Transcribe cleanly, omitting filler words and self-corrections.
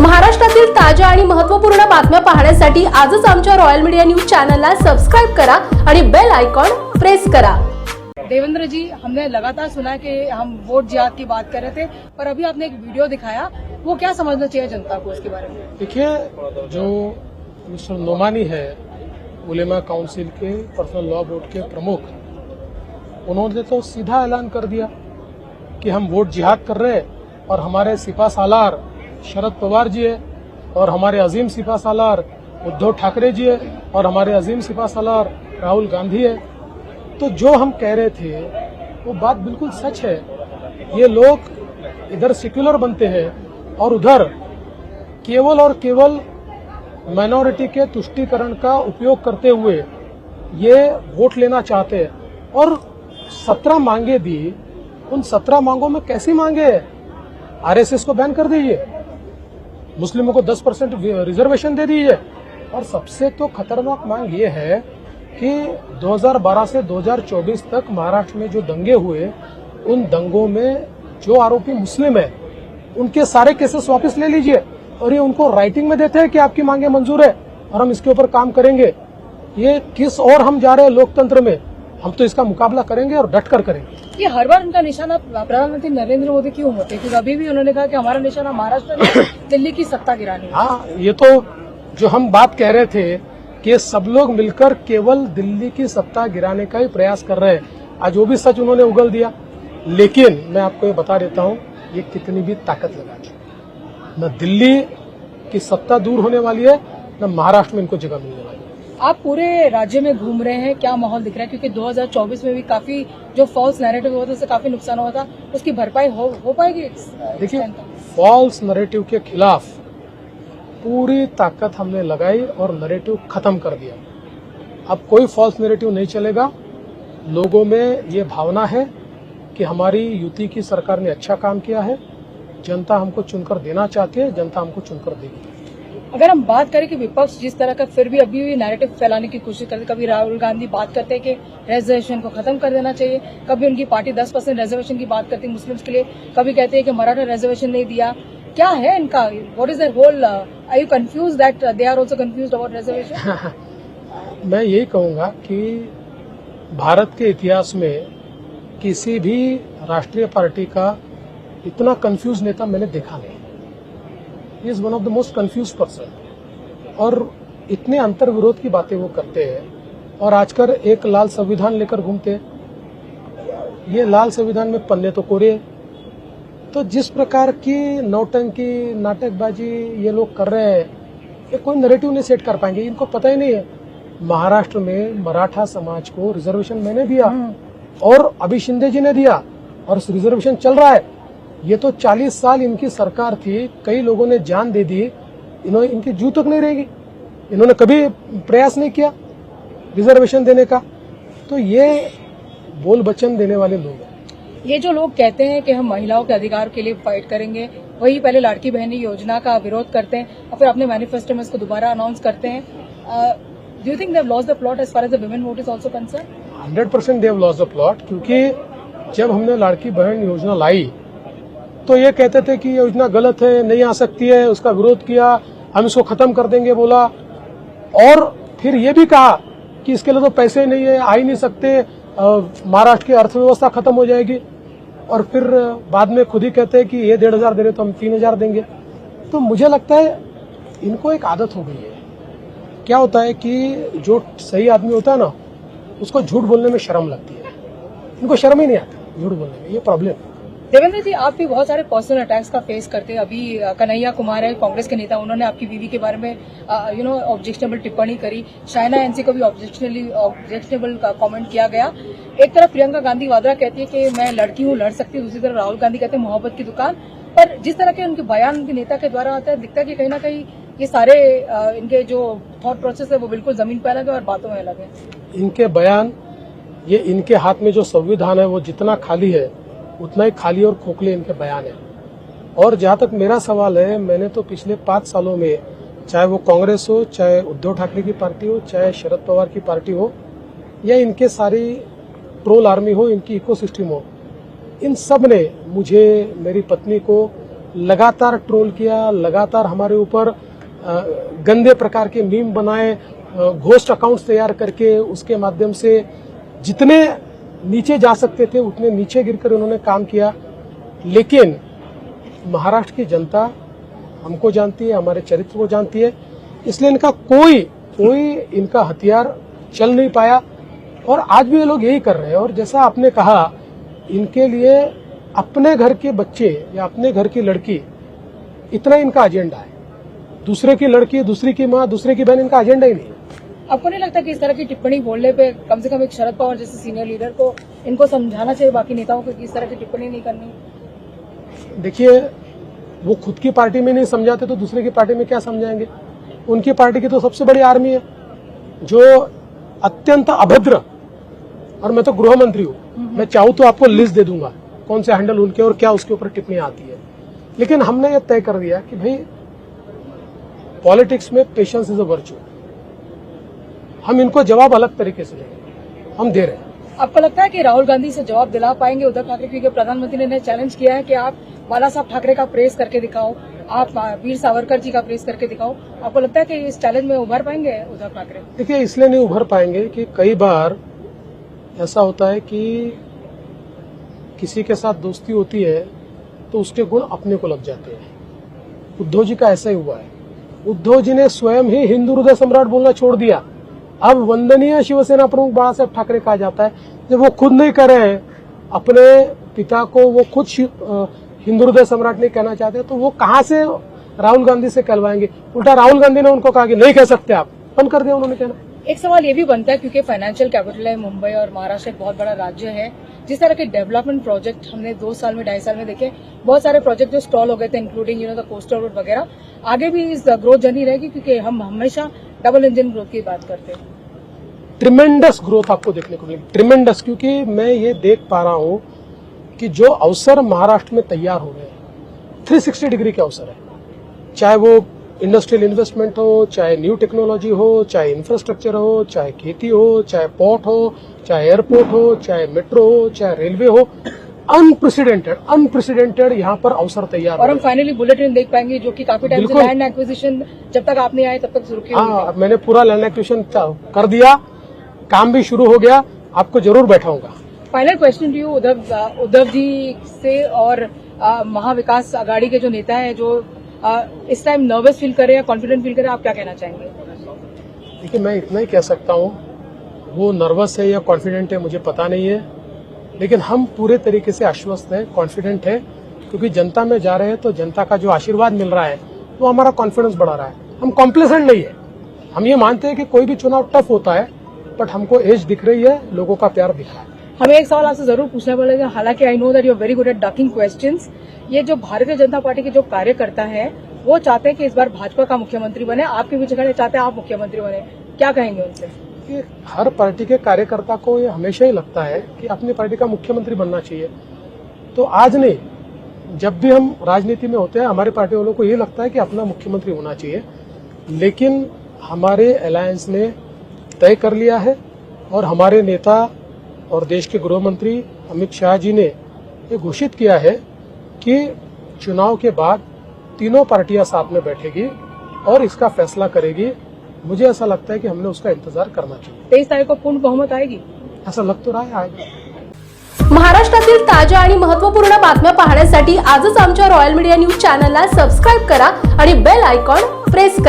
महाराष्ट्रातील ताज्या आणि महत्त्वपूर्ण बातम्या पाहण्यासाठी आजच आमच्या रॉयल मीडिया न्यूज चॅनलला सबस्क्राइब करा आणि बेल आयकॉन प्रेस करा। देवेंद्र जी, हमने लगातार सुना कि हम वोट जिहाद की बात कर रहे थे, पर अभी आपने एक वीडियो दिखाया, वो क्या समझना चाहिए जनता को उसके बारे में? देखिए, जो मिस्टर नोमानी है उलेमा काउंसिल के पर्सनल लॉ बोर्ड के प्रमुख, उन्होंने तो सीधा ऐलान कर दिया कि हम वोट जिहाद कर रहे हैं और हमारे सिपा सालार शरद पवार जी है और हमारे अजीम सिपा सालार उद्धव ठाकरे जी है और हमारे अजीम सिपा सालार राहुल गांधी है। तो जो हम कह रहे थे वो बात बिल्कुल सच है। ये लोग इधर सेक्युलर बनते हैं और उधर केवल और केवल माइनॉरिटी के तुष्टीकरण का उपयोग करते हुए ये वोट लेना चाहते हैं। और 17 मांगे दी, उन 17 मांगों में कैसी मांगे है? आरएसएस को बैन कर दीजिए, मुस्लिमों को 10% रिजर्वेशन दे दीजिए, और सबसे तो खतरनाक मांग ये है कि 2012 से 2024 तक महाराष्ट्र में जो दंगे हुए, उन दंगों में जो आरोपी मुस्लिम है उनके सारे केसेस वापस ले लीजिए, और ये उनको राइटिंग में देते हैं कि आपकी मांगे मंजूर है और हम इसके ऊपर काम करेंगे। ये किस और हम जा रहे हैं लोकतंत्र में? हम तो इसका मुकाबला करेंगे और डट कर करेंगे। ये हर बार उनका निशाना प्रधानमंत्री नरेंद्र मोदी क्यों होते हैं? क्योंकि अभी भी उन्होंने कहा कि हमारा निशाना महाराष्ट्र में दिल्ली की सत्ता गिरानी है। हाँ, ये तो जो हम बात कह रहे थे कि सब लोग मिलकर केवल दिल्ली की सत्ता गिराने का ही प्रयास कर रहे हैं, आज वो भी सच उन्होंने उगल दिया। लेकिन मैं आपको ये बता देता हूँ, ये कितनी भी ताकत लगाती, न दिल्ली की सत्ता दूर होने वाली है, न महाराष्ट्र में इनको जगह मिलने वाली है। आप पूरे राज्य में घूम रहे हैं, क्या माहौल दिख रहा है? क्योंकि 2024 में भी काफी जो फॉल्स नैरेटिव हुआ था उससे काफी नुकसान हुआ था, उसकी भरपाई हो पाएगी? देखिए, फॉल्स नैरेटिव के खिलाफ पूरी ताकत हमने लगाई और नैरेटिव खत्म कर दिया। अब कोई फॉल्स नैरेटिव नहीं चलेगा। लोगों में ये भावना है कि हमारी यूती की सरकार ने अच्छा काम किया है, जनता हमको चुनकर देना चाहती है, जनता हमको चुनकर देगी। अगर हम बात करें कि विपक्ष जिस तरह का फिर भी अभी भी नैरेटिव फैलाने की कोशिश करते, कभी राहुल गांधी बात करते हैं कि रिजर्वेशन को खत्म कर देना चाहिए, कभी उनकी पार्टी 10% रिजर्वेशन की बात करती है मुस्लिम्स के लिए, कभी कहते हैं कि मराठा रिजर्वेशन नहीं दिया। क्या है इनका? What is their whole? Are you confuse that they are also confused about reservation? मैं यही कहूंगा कि भारत के इतिहास में किसी भी राष्ट्रीय पार्टी का इतना कंफ्यूज नेता मैंने देखा नहीं। He is one of the most confuse person, और इतने अंतर विरोध की बातें वो करते हैं और आजकल एक लाल संविधान लेकर घूमते हैं। ये लाल संविधान में पन्ने तो कोरे हैं। तो जिस प्रकार की नौटंकी नाटकबाजी ये लोग कर रहे हैं, ये कोई नैरेटिव नहीं सेट कर पाएंगे। इनको पता ही नहीं है महाराष्ट्र में मराठा समाज को रिजर्वेशन मैंने दिया और अभी शिंदे जी ने दिया और रिजर्वेशन चल रहा है। ये तो 40 साल इनकी सरकार थी, कई लोगों ने जान दे दी, इनकी जू तक नहीं रहेगी। इन्होंने कभी प्रयास नहीं किया रिजर्वेशन देने का। तो ये बोल वचन देने वाले लोग हैं। ये जो लोग कहते हैं कि हम महिलाओं के अधिकार के लिए फाइट करेंगे, वही पहले लाड़की बहनी योजना का विरोध करते हैं और फिर अपने मैनिफेस्टो में इसको दोबारा अनाउंस करते हैं। Do you think they have lost the plot as far as the women vote is also concern? 100% they have lost the plot, क्योंकि जब हमने लाड़की बहन योजना लाई तो ये कहते थे कि योजना गलत है, नहीं आ सकती है, उसका विरोध किया, हम इसको खत्म कर देंगे बोला, और फिर ये भी कहा कि इसके लिए तो पैसे नहीं है, आ ही नहीं सकते, महाराष्ट्र की अर्थव्यवस्था खत्म हो जाएगी, और फिर बाद में खुद ही कहते हैं कि ये 1,500 दे रहे तो हम 3,000 देंगे। तो मुझे लगता है इनको एक आदत हो गई है। क्या होता है कि जो सही आदमी होता है ना, उसको झूठ बोलने में शर्म लगती है, इनको शर्म ही नहीं आता झूठ बोलने में, ये प्रॉब्लम है। देवेंद्र जी, आप भी बहुत सारे पर्सनल अटैक्स का फेस करते हैं। अभी कन्हैया कुमार है, कांग्रेस के नेता, उन्होंने आपकी बीवी के बारे में ऑब्जेक्शनेबल टिप्पणी करी। शाइना एनसी को भी ऑब्जेक्शनेबल कमेंट किया गया। एक तरफ प्रियंका गांधी वाड्रा कहती है कि मैं लड़की हूँ, लड़ सकती हूँ, दूसरी तरफ राहुल गांधी कहते हैं मोहब्बत की दुकान। पर जिस तरह के उनके बयान उनके नेता के द्वारा आता है, दिखता है कि कहीं ना कहीं ये सारे इनके जो थॉट प्रोसेस है वो बिल्कुल जमीन पर अलग है और बातों में अलग है। इनके बयान, ये इनके हाथ में जो संविधान है वो जितना खाली है उतना ही खाली और खोखले इनके बयान है। और जहां तक मेरा सवाल है, मैंने तो पिछले 5 सालों में, चाहे वो कांग्रेस हो, चाहे उद्धव ठाकरे की पार्टी हो, चाहे शरद पवार की पार्टी हो, या इनके सारी ट्रोल आर्मी हो, इनकी इकोसिस्टम हो, इन सब ने मुझे, मेरी पत्नी को लगातार ट्रोल किया, लगातार हमारे ऊपर गंदे प्रकार के मीम बनाए, घोस्ट अकाउंट्स तैयार करके उसके माध्यम से जितने नीचे जा सकते थे उतने नीचे गिरकर उन्होंने काम किया। लेकिन महाराष्ट्र की जनता हमको जानती है, हमारे चरित्र को जानती है, इसलिए इनका कोई इनका हथियार चल नहीं पाया और आज भी ये लोग यही कर रहे हैं। और जैसा आपने कहा, इनके लिए अपने घर के बच्चे या अपने घर की लड़की, इतना इनका एजेंडा है। दूसरे की लड़की, दूसरी की माँ, दूसरे की बहन, इनका एजेंडा ही नहीं है। आपको नहीं लगता कि इस तरह की टिप्पणी बोलने पे कम से कम एक शरद पवार जैसे सीनियर लीडर को इनको समझाना चाहिए बाकी नेताओं को कि इस तरह की टिप्पणी नहीं करनी? देखिए, वो खुद की पार्टी में नहीं समझाते तो दूसरे की पार्टी में क्या समझाएंगे? उनकी पार्टी की तो सबसे बड़ी आर्मी है जो अत्यंत अभद्र, और मैं तो गृह मंत्री हूँ, मैं चाहूँ तो आपको लिस्ट दे दूंगा कौन से हैंडल उनके और क्या उसके ऊपर टिप्पणी आती है। लेकिन हमने ये तय कर दिया कि भाई पॉलिटिक्स में पेशेंस इज अ वर्च्यू। हम इनको जवाब अलग तरीके से देंगे, हम दे रहे हैं। आपको लगता है कि राहुल गांधी से जवाब दिला पाएंगे उद्धव ठाकरे? क्योंकि प्रधानमंत्री ने चैलेंज किया है कि आप बाला साहब ठाकरे का प्रेस करके दिखाओ, आप वीर सावरकर जी का प्रेस करके दिखाओ। आपको लगता है कि इस चैलेंज में उभर पाएंगे उद्धव ठाकरे? देखिए, इसलिए नहीं उभर पाएंगे कि कई बार ऐसा होता है कि किसी के साथ दोस्ती होती है तो उसके गुण अपने को लग जाते हैं। उद्धव जी का ऐसा ही हुआ है। उद्धव जी ने स्वयं ही हिंदू हृदय सम्राट बोलना छोड़ दिया। अब वंदनीय शिवसेना प्रमुख बाला साहब ठाकरे कहा जाता है। जब वो खुद नहीं कर रहे हैं, अपने पिता को वो खुद हिंदू हृदय सम्राट नहीं कहना चाहते, तो वो कहां से राहुल गांधी से कहलवाएंगे? उल्टा राहुल गांधी ने उनको कहा कि नहीं कह सकते आप, बंद कर दिया उन्होंने कहना। एक सवाल ये भी बनता है क्योंकि फाइनेंशियल कैपिटल है मुंबई और महाराष्ट्र एक बहुत बड़ा राज्य है। जिस तरह के डेवलपमेंट प्रोजेक्ट हमने 2 साल में 2.5 साल में देखे, बहुत सारे प्रोजेक्ट जो स्टॉल हो गए थे, इंक्लूडिंग द कोस्टल रोड वगैरह, आगे भी इस ग्रोथ जर्नी रहेगी क्योंकि हम हमेशा डबल इंजन ग्रोथ की बात करते हैं। ट्रिमेंडस ग्रोथ आपको देखने को मिलेगी, ट्रिमेंडस, क्योंकि मैं ये देख पा रहा हूं कि जो अवसर महाराष्ट्र में तैयार हो गए 360 डिग्री के अवसर है। चाहे वो इंडस्ट्रियल इन्वेस्टमेंट हो, चाहे न्यू टेक्नोलॉजी हो, चाहे इंफ्रास्ट्रक्चर हो, चाहे खेती हो, चाहे पोर्ट हो, चाहे एयरपोर्ट हो, चाहे मेट्रो हो, चाहे रेलवे हो, अनप्रेसिडेंटेड यहाँ पर अवसर तैयार। और हम फाइनली बुलेट ट्रेन देख पाएंगे जो कि काफी टाइम से लैंड एक्विजिशन जब तक आप नहीं आए तब तक शुरू किया। हाँ, मैंने पूरा लैंड एक्विजिशन कर दिया, काम भी शुरू हो गया, आपको जरूर बैठाऊंगा। Final question to you Uddhav ji से और महाविकास आघाड़ी के जो नेता है जो इस टाइम नर्वस फील कर रहे हैं, कॉन्फिडेंट फील कर रहे हैं, आप क्या कहना चाहेंगे? देखिए, मैं इतना ही कह सकता हूँ, वो नर्वस है या कॉन्फिडेंट है मुझे पता नहीं है, लेकिन हम पूरे तरीके से आश्वस्त हैं, कॉन्फिडेंट है, क्योंकि जनता में जा रहे हैं तो जनता का जो आशीर्वाद मिल रहा है वो हमारा कॉन्फिडेंस बढ़ा रहा है। हम कॉम्प्लेसेंट नहीं है, हम ये मानते हैं कि कोई भी चुनाव टफ होता है, बट हमको एज दिख रही है, लोगों का प्यार दिख रहा है। हमें एक सवाल आपसे जरूर पूछना पड़ेगा, हालांकि I know that you are very good at ducking questions. ये जो भारतीय जनता पार्टी के जो कार्यकर्ता है वो चाहते हैं कि इस बार भाजपा का मुख्यमंत्री बने, आपके बीच खड़े चाहते हैं आप मुख्यमंत्री बने, क्या कहेंगे उनसे? कि हर पार्टी के कार्यकर्ता को ये हमेशा ही लगता है कि अपनी पार्टी का मुख्यमंत्री बनना चाहिए। तो आज नहीं, जब भी हम राजनीति में होते हैं, हमारी पार्टी वालों को ये लगता है कि अपना मुख्यमंत्री होना चाहिए। लेकिन हमारे अलायंस ने तय कर लिया है और हमारे नेता और देश के गृह मंत्री अमित शाह जी ने ये घोषित किया है कि चुनाव के बाद तीनों पार्टियां साथ में बैठेगी और इसका फैसला करेगी। मुझे ऐसा लगता है कि हमने उसका इंतजार करना चाहिए। 23 तारीख को पूर्ण बहुमत आएगी, ऐसा लग तो रहा है आएगा। महाराष्ट्रातील ताज्या आणि महत्त्वपूर्ण बातम्या पाहण्यासाठी आजच आमच्या रॉयल मीडिया न्यूज चॅनलला सबस्क्राईब करा आणि बेल आयकॉन प्रेस करा।